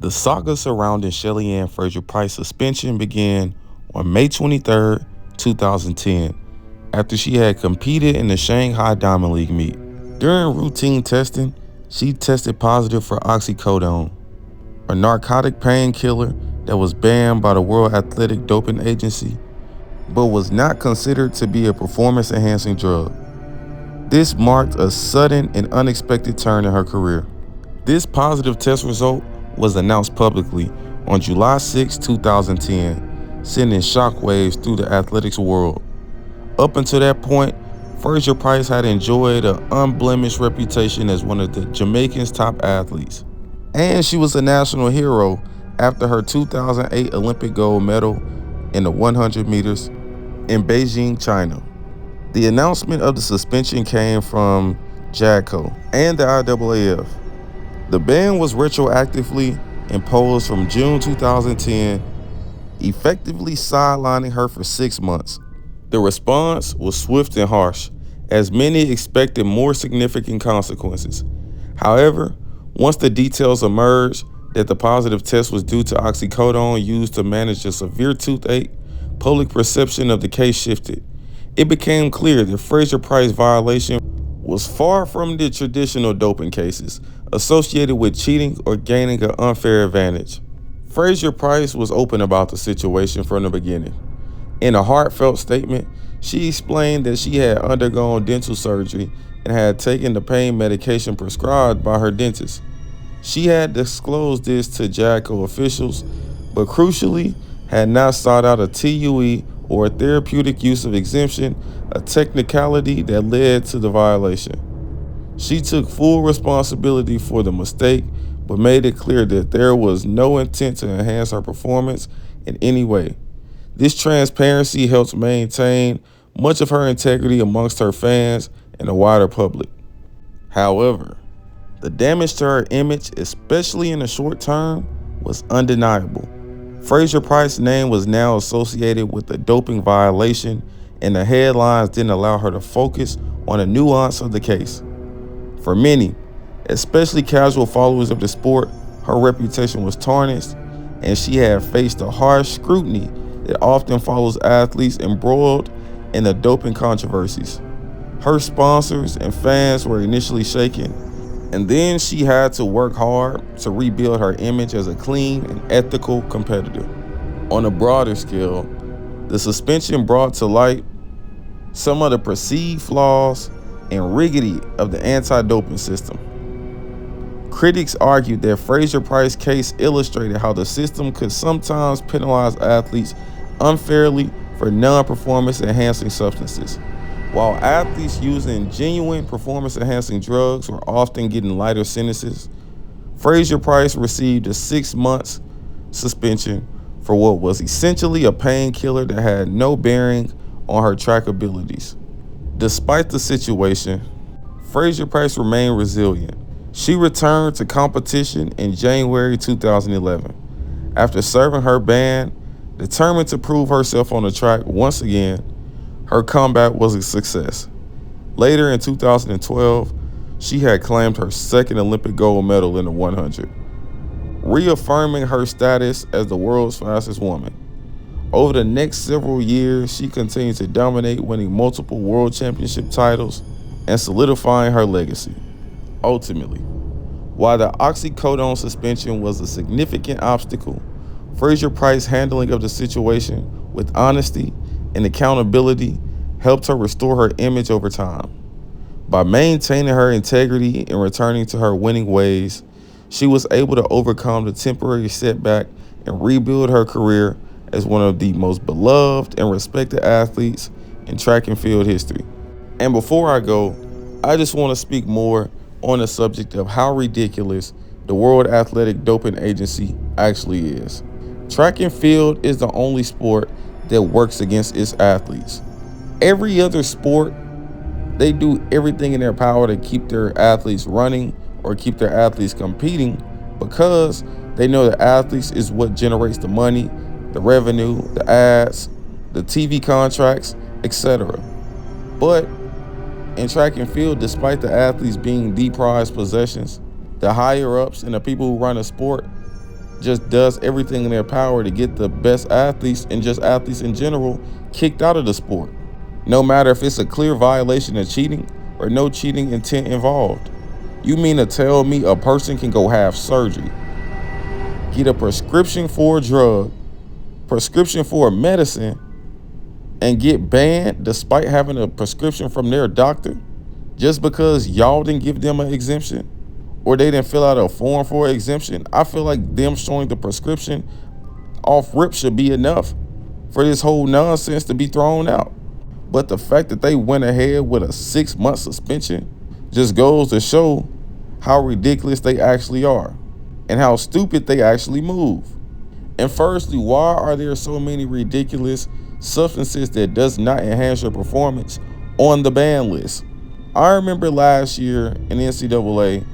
The saga surrounding Shelly-Ann Fraser-Pryce suspension began on May 23, 2010, after she had competed in the Shanghai Diamond League meet. During routine testing, she tested positive for oxycodone, a narcotic painkiller that was banned by the World Athletic Doping Agency, but was not considered to be a performance-enhancing drug. This marked a sudden and unexpected turn in her career. This positive test result was announced publicly on July 6, 2010, sending shockwaves through the athletics world. Up until that point, Fraser-Pryce had enjoyed an unblemished reputation as one of the Jamaican's top athletes, and she was a national hero after her 2008 Olympic gold medal in the 100 meters in Beijing, China. The announcement of the suspension came from JADCO and the IAAF. The ban was retroactively imposed from June 2010, effectively sidelining her for 6 months. The response was swift and harsh, as many expected more significant consequences. However, once the details emerged that the positive test was due to oxycodone used to manage a severe toothache, public perception of the case shifted. It became clear that Fraser-Pryce's violation was far from the traditional doping cases associated with cheating or gaining an unfair advantage. Fraser-Pryce was open about the situation from the beginning. In a heartfelt statement, she explained that she had undergone dental surgery and had taken the pain medication prescribed by her dentist. She had disclosed this to JADCO officials, but crucially, had not sought out a TUE or a therapeutic use of exemption, a technicality that led to the violation. She took full responsibility for the mistake, but made it clear that there was no intent to enhance her performance in any way. This transparency helped maintain much of her integrity amongst her fans and the wider public. However, the damage to her image, especially in the short term, was undeniable. Fraser-Pryce's name was now associated with a doping violation, and the headlines didn't allow her to focus on the nuance of the case. For many, especially casual followers of the sport, her reputation was tarnished, and she had faced the harsh scrutiny that often follows athletes embroiled in the doping controversies. Her sponsors and fans were initially shaken, and then she had to work hard to rebuild her image as a clean and ethical competitor. On a broader scale, the suspension brought to light some of the perceived flaws and riggedy of the anti-doping system. Critics argued that Fraser-Pryce's case illustrated how the system could sometimes penalize athletes unfairly for non-performance enhancing substances. While athletes using genuine performance-enhancing drugs were often getting lighter sentences, Fraser-Pryce received a 6 months suspension for what was essentially a painkiller that had no bearing on her track abilities. Despite the situation, Fraser-Pryce remained resilient. She returned to competition in January 2011. After serving her ban, determined to prove herself on the track once again, her comeback was a success. Later in 2012, she had claimed her second Olympic gold medal in the 100, reaffirming her status as the world's fastest woman. Over the next several years, she continued to dominate, winning multiple world championship titles and solidifying her legacy. Ultimately, while the oxycodone suspension was a significant obstacle, Fraser-Pryce's handling of the situation with honesty and accountability helped her restore her image over time. By maintaining her integrity and returning to her winning ways, she was able to overcome the temporary setback and rebuild her career as one of the most beloved and respected athletes in track and field history. And before I go, I just want to speak more on the subject of how ridiculous the World Athletic Doping Agency actually is. Track and field is the only sport that works against its athletes. Every other sport, they do everything in their power to keep their athletes running or keep their athletes competing, because they know the athletes is what generates the money, the revenue, the ads, the TV contracts, etc. But in track and field, despite the athletes being the prized possessions, the higher ups and the people who run the sport, just does everything in their power to get the best athletes and just athletes in general kicked out of the sport, no matter if it's a clear violation of cheating or no cheating intent involved. You mean to tell me a person can go have surgery, get a prescription for a drug, prescription for a medicine, and get banned despite having a prescription from their doctor just because y'all didn't give them an exemption or they didn't fill out a form for an exemption? I feel like them showing the prescription off rip should be enough for this whole nonsense to be thrown out. But the fact that they went ahead with a 6-month suspension just goes to show how ridiculous they actually are and how stupid they actually move. And firstly, why are there so many ridiculous substances that does not enhance your performance on the ban list? I remember last year in the NCAA,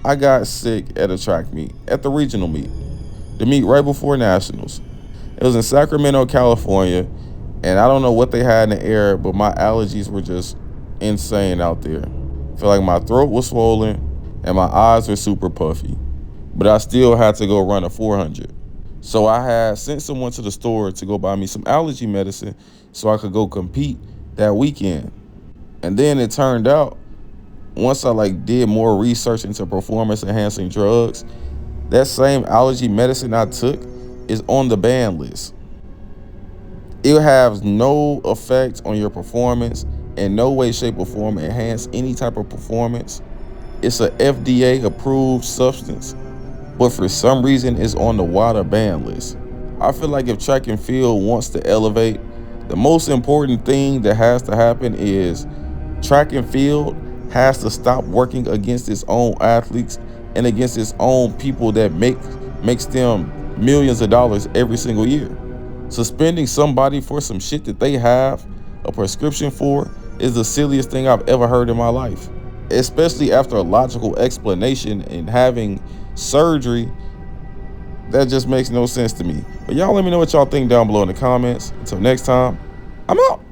I got sick at a track meet, at the regional meet, the meet right before nationals. It was in Sacramento, California, and I don't know what they had in the air, but my allergies were just insane out there. I feel like my throat was swollen and my eyes were super puffy, but I still had to go run a 400. So I had sent someone to the store to go buy me some allergy medicine so I could go compete that weekend. And then it turned out, once I did more research into performance enhancing drugs, that same allergy medicine I took is on the ban list. It has no effect on your performance, in no way, shape, or form enhance any type of performance. It's a FDA approved substance, but for some reason it's on the WADA ban list. I feel like if track and field wants to elevate, the most important thing that has to happen is track and field has to stop working against its own athletes and against its own people that makes them millions of dollars every single year. Suspending somebody for some shit that they have a prescription for is the silliest thing I've ever heard in my life, especially after a logical explanation and having surgery. That just makes no sense to me. But y'all let me know what y'all think down below in the comments. Until next time, I'm out.